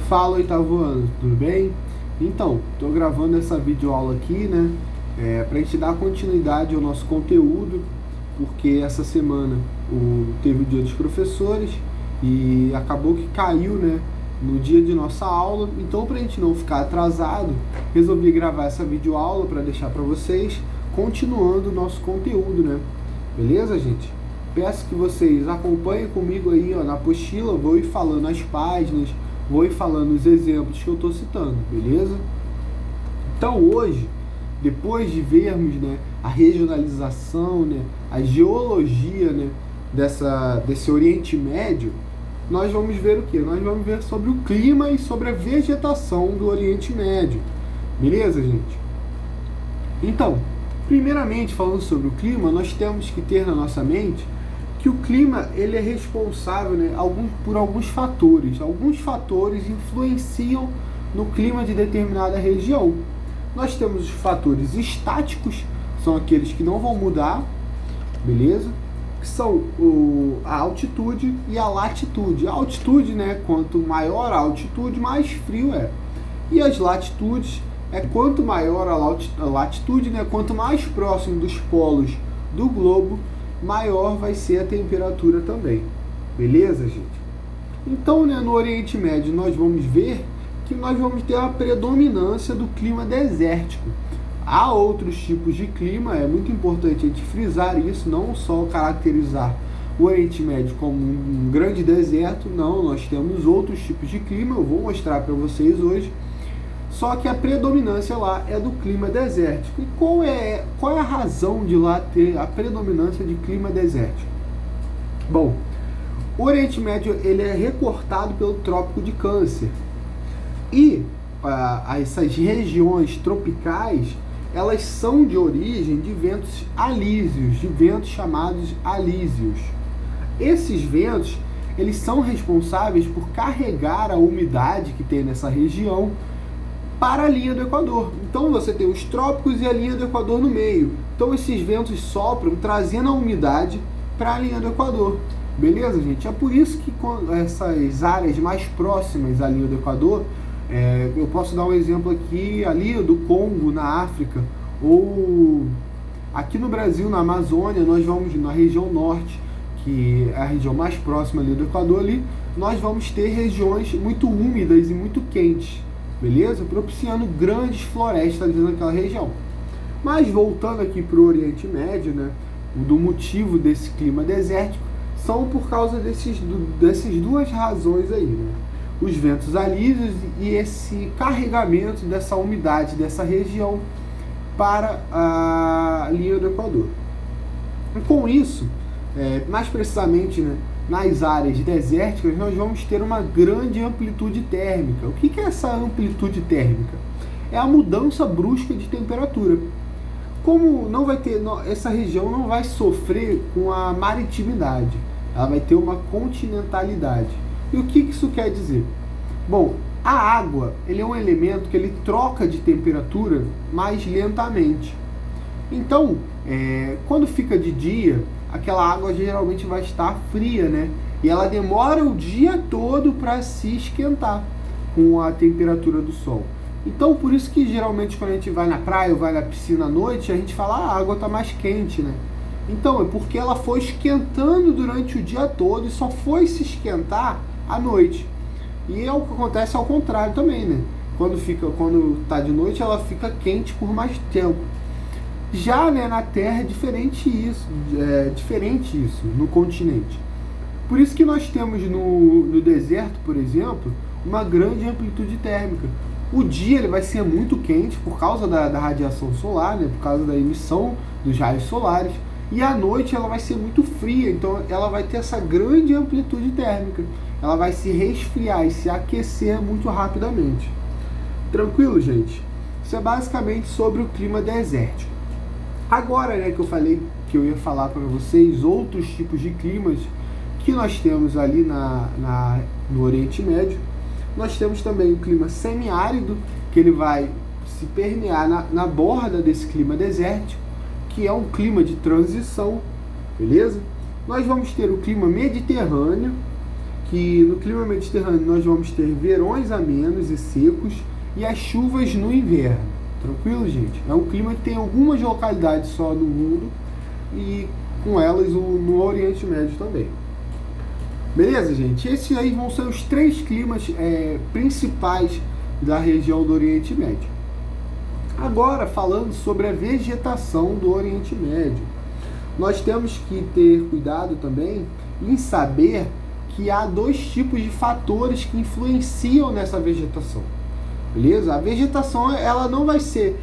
Fala, oitavo ano, tudo bem? Então, estou gravando essa videoaula aqui, né, para a gente dar continuidade ao nosso conteúdo, porque essa semana teve o dia dos professores e acabou que caiu, né, no dia de nossa aula. Então, para a gente não ficar atrasado, resolvi gravar essa videoaula para deixar para vocês, continuando o nosso conteúdo, né? Beleza, gente? Peço que vocês acompanhem comigo aí, ó, na apostila, eu vou ir falando as páginas, vou ir falando os exemplos que eu estou citando, beleza? Então hoje, depois de vermos, né, a regionalização, né, a geologia, né, desse Oriente Médio, nós vamos ver o que? Nós vamos ver sobre o clima e sobre a vegetação do Oriente Médio, beleza, gente? Então, primeiramente, falando sobre o clima, nós temos que ter na nossa mente que o clima ele é responsável, né, por alguns fatores. Alguns fatores influenciam no clima de determinada região. Nós temos os fatores estáticos, são aqueles que não vão mudar, beleza? Que são a altitude e a latitude. A altitude, né, quanto maior a altitude, mais frio é. E as latitudes quanto maior a latitude, né, quanto mais próximo dos polos do globo, maior vai ser a temperatura também. Beleza, gente? Então, né, no Oriente Médio nós vamos ver que nós vamos ter a predominância do clima desértico. Há outros tipos de clima, é muito importante a gente frisar isso, não só caracterizar o Oriente Médio como um grande deserto, não, nós temos outros tipos de clima, eu vou mostrar para vocês hoje. Só que a predominância lá é do clima desértico. E qual é a razão de lá ter a predominância de clima desértico? Bom, o Oriente Médio ele é recortado pelo Trópico de Câncer. E essas regiões tropicais, elas são de origem de ventos alísios, de ventos chamados alísios. Esses ventos, eles são responsáveis por carregar a umidade que tem nessa região para a linha do Equador. Então você tem os trópicos e a linha do Equador no meio. Então esses ventos sopram trazendo a umidade para a linha do Equador. Beleza, gente? É por isso que essas áreas mais próximas à linha do Equador, eu posso dar um exemplo aqui, ali do Congo, na África, ou aqui no Brasil, na Amazônia, nós vamos na região norte, que é a região mais próxima ali do Equador, ali, nós vamos ter regiões muito úmidas e muito quentes. Beleza? Propiciando grandes florestas ali naquela região. Mas voltando aqui para o Oriente Médio, né, do motivo desse clima desértico, são por causa dessas duas razões aí, né? Os ventos alísios e esse carregamento dessa umidade dessa região para a linha do Equador. E com isso, mais precisamente, né, nas áreas desérticas, nós vamos ter uma grande amplitude térmica. O que é essa amplitude térmica? É a mudança brusca de temperatura. Como não vai ter, essa região não vai sofrer com a maritimidade, ela vai ter uma continentalidade. E o que isso quer dizer? Bom, a água ele é um elemento que ele troca de temperatura mais lentamente. Então, quando fica de dia, aquela água geralmente vai estar fria, né? E ela demora o dia todo para se esquentar com a temperatura do sol. Então, por isso que geralmente quando a gente vai na praia ou vai na piscina à noite, a gente fala, a água está mais quente, né? Então, é porque ela foi esquentando durante o dia todo e só foi se esquentar à noite. E é o que acontece ao contrário também, né? Quando está de noite, ela fica quente por mais tempo. Já, né, na Terra é diferente isso, no continente. Por isso que nós temos no deserto, por exemplo, uma grande amplitude térmica. O dia ele vai ser muito quente por causa da radiação solar, né, por causa da emissão dos raios solares, e à noite ela vai ser muito fria, então ela vai ter essa grande amplitude térmica. Ela vai se resfriar e se aquecer muito rapidamente. Tranquilo, gente? Isso é basicamente sobre o clima desértico. Agora, né, que eu falei que eu ia falar para vocês outros tipos de climas que nós temos ali no Oriente Médio, nós temos também o clima semiárido, que ele vai se permear na borda desse clima desértico, que é um clima de transição, beleza? Nós vamos ter o clima mediterrâneo, que no clima mediterrâneo nós vamos ter verões amenos e secos e as chuvas no inverno. Tranquilo, gente? É um clima que tem algumas localidades só no mundo e com elas no Oriente Médio também. Beleza, gente? Esses aí vão ser os 3 climas principais da região do Oriente Médio. Agora, falando sobre a vegetação do Oriente Médio, nós temos que ter cuidado também em saber que há 2 tipos de fatores que influenciam nessa vegetação. Beleza? A vegetação ela não vai ser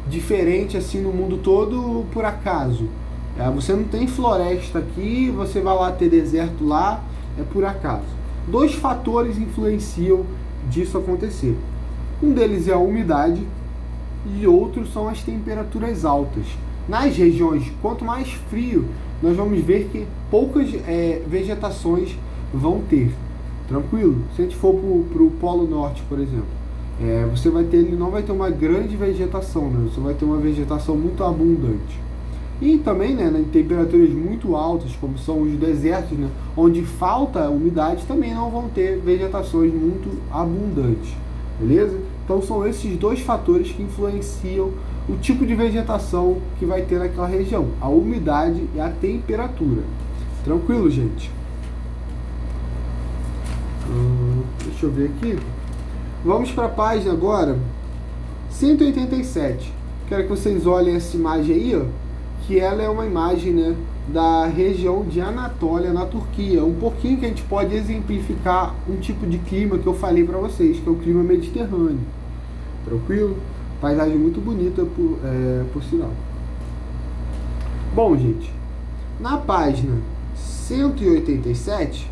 diferente assim no mundo todo por acaso. Você não tem floresta aqui, você vai lá ter deserto lá, é por acaso. 2 fatores influenciam disso acontecer. Um deles é a umidade e outros são as temperaturas altas. Nas regiões, quanto mais frio, nós vamos ver que poucas vegetações vão ter. Tranquilo? Se a gente for para o Polo Norte, por exemplo, ele não vai ter uma grande vegetação, né? Você vai ter uma vegetação muito abundante. E também, né, em temperaturas muito altas, como são os desertos, né, onde falta umidade, também não vão ter vegetações muito abundantes. Beleza? Então são esses 2 fatores que influenciam o tipo de vegetação que vai ter naquela região, a umidade e a temperatura. Tranquilo, gente? Deixa eu ver aqui. Vamos para a página agora 187. Quero que vocês olhem essa imagem aí, ó, que ela é uma imagem, né, da região de Anatólia, na Turquia. Um pouquinho que a gente pode exemplificar um tipo de clima que eu falei para vocês, que é o clima mediterrâneo. Tranquilo? Paisagem muito bonita, por sinal. Bom, gente, na página 187,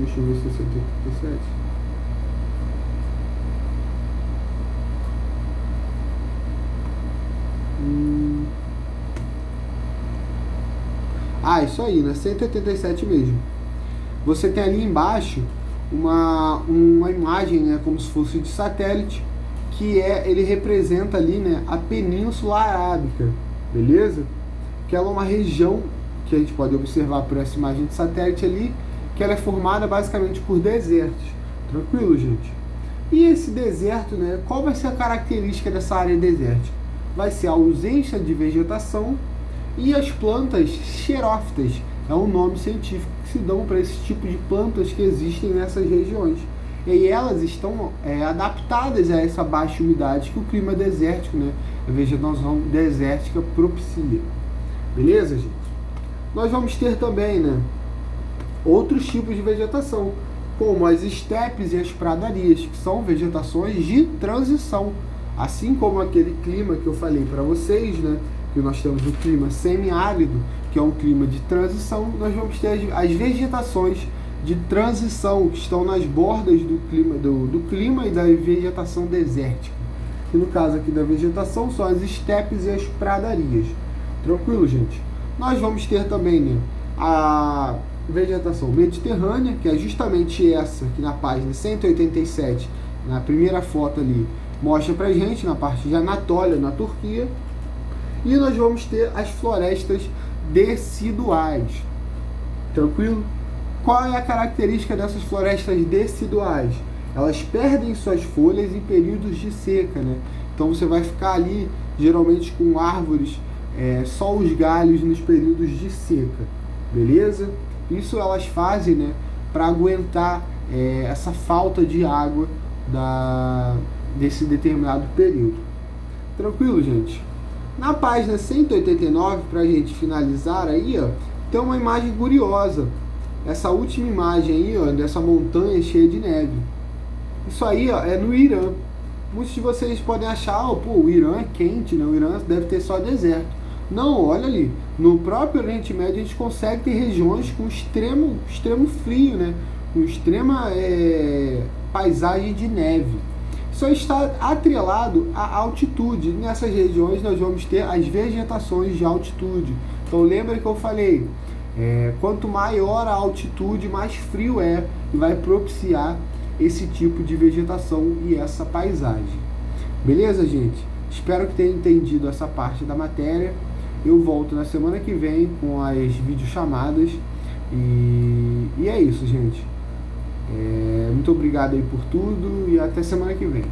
deixa eu ver se é 187. Isso aí, né? 187 mesmo. Você tem ali embaixo uma imagem, né, como se fosse de satélite, que ele representa ali, né, a Península Arábica, beleza? Que ela é uma região que a gente pode observar por essa imagem de satélite ali, que ela é formada basicamente por desertos. Tranquilo, gente? E esse deserto, né, qual vai ser a característica dessa área desértica? Vai ser a ausência de vegetação e as plantas xerófitas. É um nome científico que se dão para esse tipo de plantas que existem nessas regiões. E elas estão adaptadas a essa baixa umidade que o clima desértico, né, a vegetação desértica propicia. Beleza, gente? Nós vamos ter também, né, outros tipos de vegetação, como as estepes e as pradarias, que são vegetações de transição. Assim como aquele clima que eu falei para vocês, né, que nós temos o clima semiárido, que é um clima de transição, nós vamos ter as vegetações de transição, que estão nas bordas do clima e da vegetação desértica. E no caso aqui da vegetação, são as estepes e as pradarias. Tranquilo, gente? Nós vamos ter também, né, a vegetação mediterrânea, que é justamente essa que na página 187, na primeira foto ali, mostra pra gente, na parte de Anatólia, na Turquia. E nós vamos ter as florestas deciduais. Tranquilo? Qual é a característica dessas florestas deciduais? Elas perdem suas folhas em períodos de seca, né? Então você vai ficar ali, geralmente com árvores, só os galhos nos períodos de seca. Beleza? Isso elas fazem, né, para aguentar essa falta de água desse determinado período. Tranquilo, gente? Na página 189, para a gente finalizar aí, ó, tem uma imagem curiosa. Essa última imagem aí, ó, dessa montanha cheia de neve. Isso aí, ó, é no Irã. Muitos de vocês podem achar, o Irã é quente, né? O Irã deve ter só deserto. Não, olha ali. No próprio Oriente Médio a gente consegue ter regiões com extremo frio, né? Com extrema paisagem de neve. Isso está atrelado à altitude. Nessas regiões nós vamos ter as vegetações de altitude. Então lembra que eu falei, quanto maior a altitude, mais frio e vai propiciar esse tipo de vegetação e essa paisagem. Beleza, gente? Espero que tenha entendido essa parte da matéria. Eu volto na semana que vem com as videochamadas. E é isso, gente. Muito obrigado aí por tudo e até semana que vem.